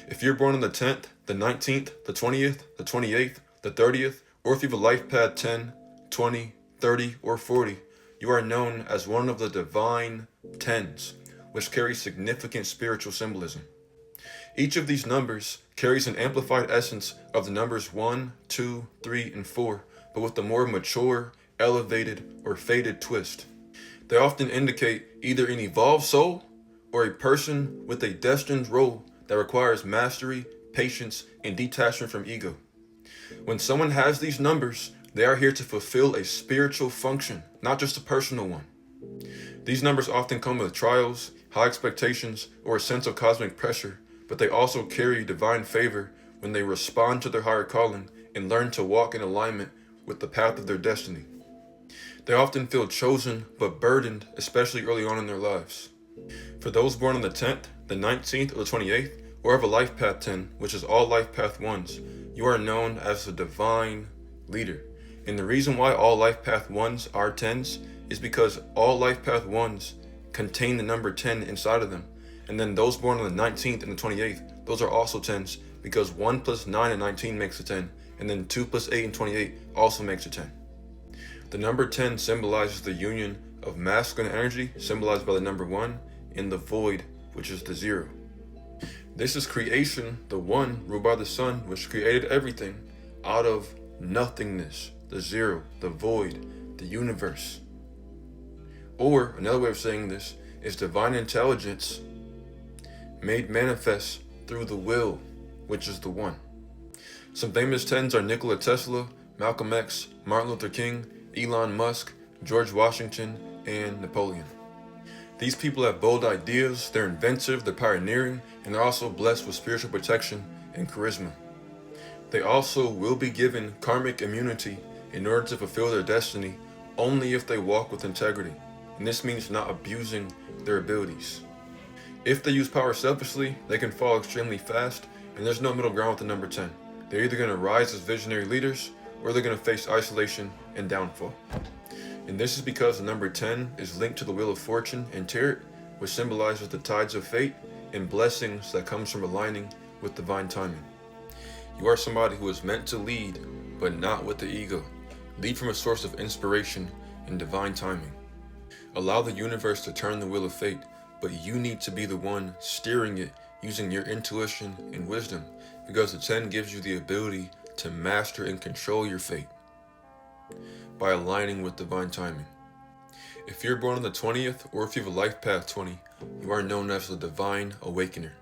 If you're born on the 10th, the 19th, the 20th, the 28th, the 30th, or if you have a life path 10, 20, 30, or 40, you are known as one of the divine tens, which carries significant spiritual symbolism. Each of these numbers carries an amplified essence of the numbers 1, 2, 3, and 4, but with a more mature, elevated, or faded twist. They often indicate either an evolved soul or a person with a destined role that requires mastery, patience, and detachment from ego. When someone has these numbers, they are here to fulfill a spiritual function, not just a personal one. These numbers often come with trials, high expectations, or a sense of cosmic pressure, but they also carry divine favor when they respond to their higher calling and learn to walk in alignment with the path of their destiny. They often feel chosen but burdened, especially early on in their lives. For those born on the 10th, the 19th, or the 28th, or have a life path 10, which is all life path 1s, you are known as the divine leader. And the reason why all life path 1s are 10s is because all life path 1s contain the number 10 inside of them. And then those born on the 19th and the 28th, those are also 10s because 1 plus 9 and 19 makes a 10, and then 2 plus 8 and 28 also makes a 10. The number 10 symbolizes the union of masculine energy, symbolized by the number 1, and the void, which is the 0. This is creation, the 1 ruled by the sun, which created everything out of nothingness, the 0, the void, the universe. Or another way of saying this is divine intelligence made manifest through the will, which is the 1. Some famous 10s are Nikola Tesla, Malcolm X, Martin Luther King, Elon Musk, George Washington, and Napoleon. These people have bold ideas, they're inventive, they're pioneering, and they're also blessed with spiritual protection and charisma. They also will be given karmic immunity in order to fulfill their destiny only if they walk with integrity, and this means not abusing their abilities. If they use power selfishly, they can fall extremely fast, and there's no middle ground with the number 10. They're either going to rise as visionary leaders, or they're going to face isolation and downfall. And this is because the number 10 is linked to the Wheel of Fortune and Tarot, which symbolizes the tides of fate and blessings that comes from aligning with divine timing. You are somebody who is meant to lead, but not with the ego. Lead from a source of inspiration and divine timing. Allow the universe to turn the wheel of fate, but you need to be the one steering it using your intuition and wisdom, because the 10 gives you the ability to master and control your fate by aligning with divine timing. If you're born on the 20th, or if you have a life path 20, you are known as the divine awakener.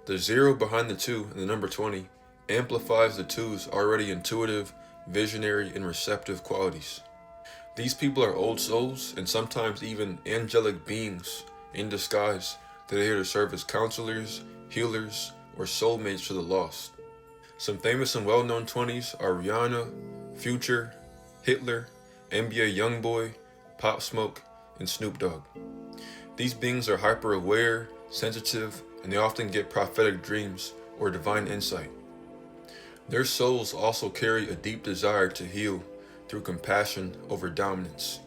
The 0 behind the 2 and the number 20 amplifies the 2's already intuitive, visionary, and receptive qualities. These people are old souls and sometimes even angelic beings in disguise that are here to serve as counselors, healers, or soulmates to the lost. Some famous and well-known 20s are Rihanna, Future, Hitler, NBA Youngboy, Pop Smoke, and Snoop Dogg. These beings are hyper-aware, sensitive, and they often get prophetic dreams or divine insight. Their souls also carry a deep desire to heal through compassion over dominance.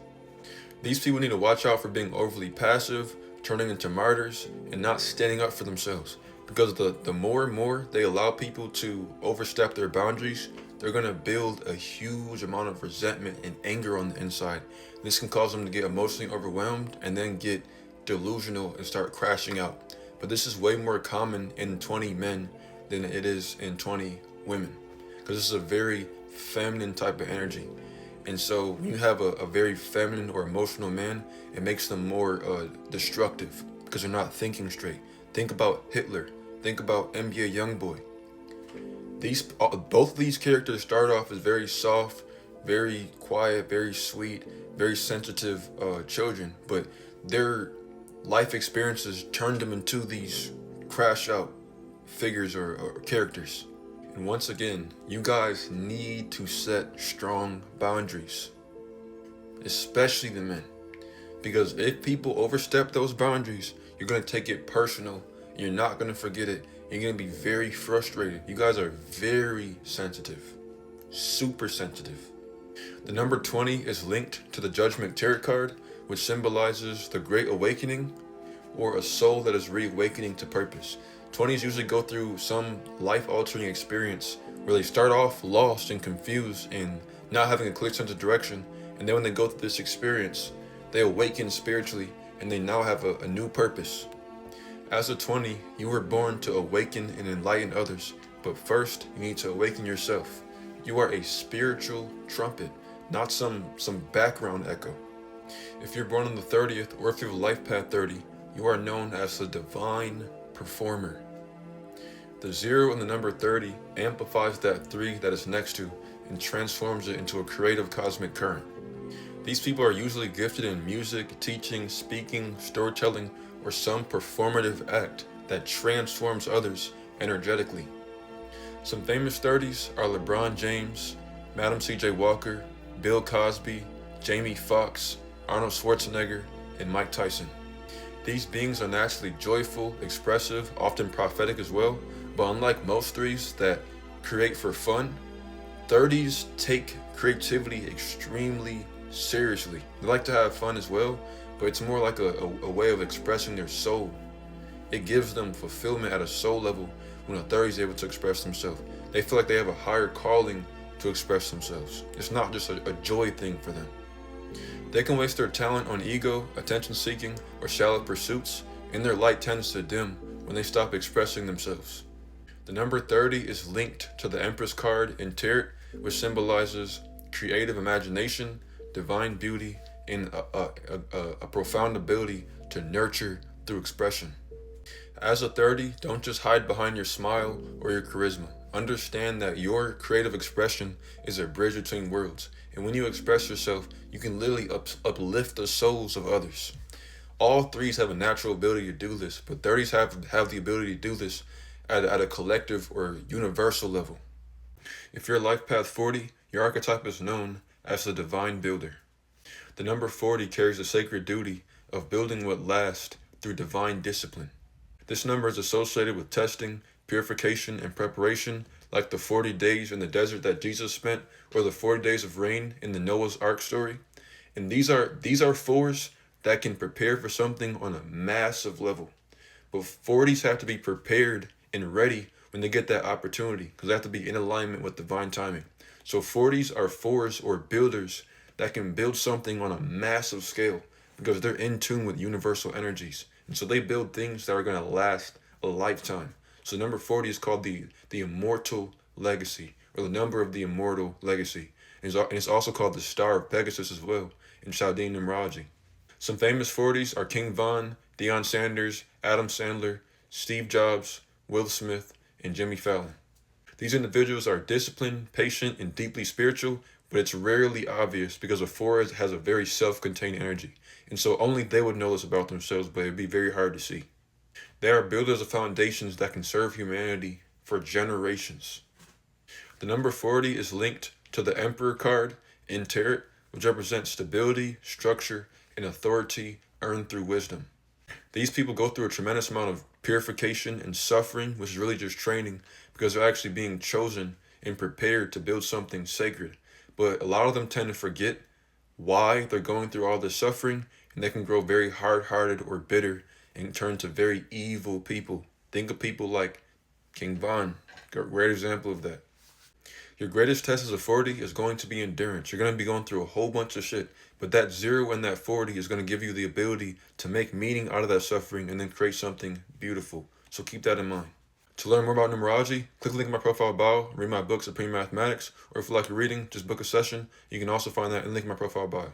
These people need to watch out for being overly passive, turning into martyrs, and not standing up for themselves. Because the more and more they allow people to overstep their boundaries, they're going to build a huge amount of resentment and anger on the inside. This can cause them to get emotionally overwhelmed and then get delusional and start crashing out. But this is way more common in 20 men than it is in 20 women, because this is a very feminine type of energy. And so when you have a very feminine or emotional man, it makes them more destructive because they're not thinking straight. Think about Hitler. Think about NBA Youngboy. Both of these characters start off as very soft, very quiet, very sweet, very sensitive children, but their life experiences turned them into these crash out figures or characters. And once again, you guys need to set strong boundaries, especially the men, because if people overstep those boundaries, you're going to take it personal. You're not going to forget it. You're going to be very frustrated. You guys are very sensitive, super sensitive. The number 20 is linked to the Judgment Tarot card, which symbolizes the Great Awakening, or a soul that is reawakening to purpose. 20s usually go through some life-altering experience where they start off lost and confused and not having a clear sense of direction, and then when they go through this experience, they awaken spiritually and they now have a new purpose. As a 20, you were born to awaken and enlighten others, but first you need to awaken yourself. You are a spiritual trumpet, not some background echo. If you're born on the 30th, or if you have a life path 30, you are known as the divine performer. The 0 in the number 30 amplifies that 3 that is next to and transforms it into a creative cosmic current. These people are usually gifted in music, teaching, speaking, storytelling, or some performative act that transforms others energetically. Some famous 30s are LeBron James, Madam C.J. Walker, Bill Cosby, Jamie Foxx, Arnold Schwarzenegger, and Mike Tyson. These beings are naturally joyful, expressive, often prophetic as well, but unlike most 3s that create for fun, 30s take creativity extremely seriously. They like to have fun as well, but it's more like a way of expressing their soul. It gives them fulfillment at a soul level when a 30 is able to express themselves. They feel like they have a higher calling to express themselves. It's not just a joy thing for them. They can waste their talent on ego, attention seeking, or shallow pursuits, and their light tends to dim when they stop expressing themselves. The number 30 is linked to the Empress card in Tarot, which symbolizes creative imagination, divine beauty, and a profound ability to nurture through expression. As a 30, don't just hide behind your smile or your charisma. Understand that your creative expression is a bridge between worlds, and when you express yourself, you can literally uplift the souls of others. All 3s have a natural ability to do this, but 30s have the ability to do this at a collective or universal level. If you're life path 40, your archetype is known as the divine builder. The number 40 carries the sacred duty of building what lasts through divine discipline. This number is associated with testing, purification, and preparation, like the 40 days in the desert that Jesus spent, or the 40 days of rain in the Noah's Ark story. And these are 4s that can prepare for something on a massive level. But 40s have to be prepared and ready when they get that opportunity, because they have to be in alignment with divine timing. So 40s are 4s or builders that can build something on a massive scale because they're in tune with universal energies. And so they build things that are going to last a lifetime. So number 40 is called the immortal legacy, or the number of the immortal legacy. And it's also called the Star of Pegasus as well in Chaldean Numerology. Some famous 40s are King Von, Deion Sanders, Adam Sandler, Steve Jobs, Will Smith, and Jimmy Fallon. These individuals are disciplined, patient, and deeply spiritual, but it's rarely obvious because a 4 has a very self-contained energy. And so only they would know this about themselves, but it'd be very hard to see. They are builders of foundations that can serve humanity for generations. The number 40 is linked to the Emperor card in Tarot, which represents stability, structure, and authority earned through wisdom. These people go through a tremendous amount of purification and suffering, which is really just training, because they're actually being chosen and prepared to build something sacred. But a lot of them tend to forget why they're going through all this suffering, and they can grow very hard-hearted or bitter and turn to very evil people. Think of people like King Von, a great example of that. Your greatest test as a 40 is going to be endurance. You're going to be going through a whole bunch of shit, but that 0 and that 40 is going to give you the ability to make meaning out of that suffering and then create something beautiful. So keep that in mind. To learn more about numerology, click the link in my profile bio, read my books, Supreme Mathematics, or if you like reading, just book a session. You can also find that in the link in my profile bio.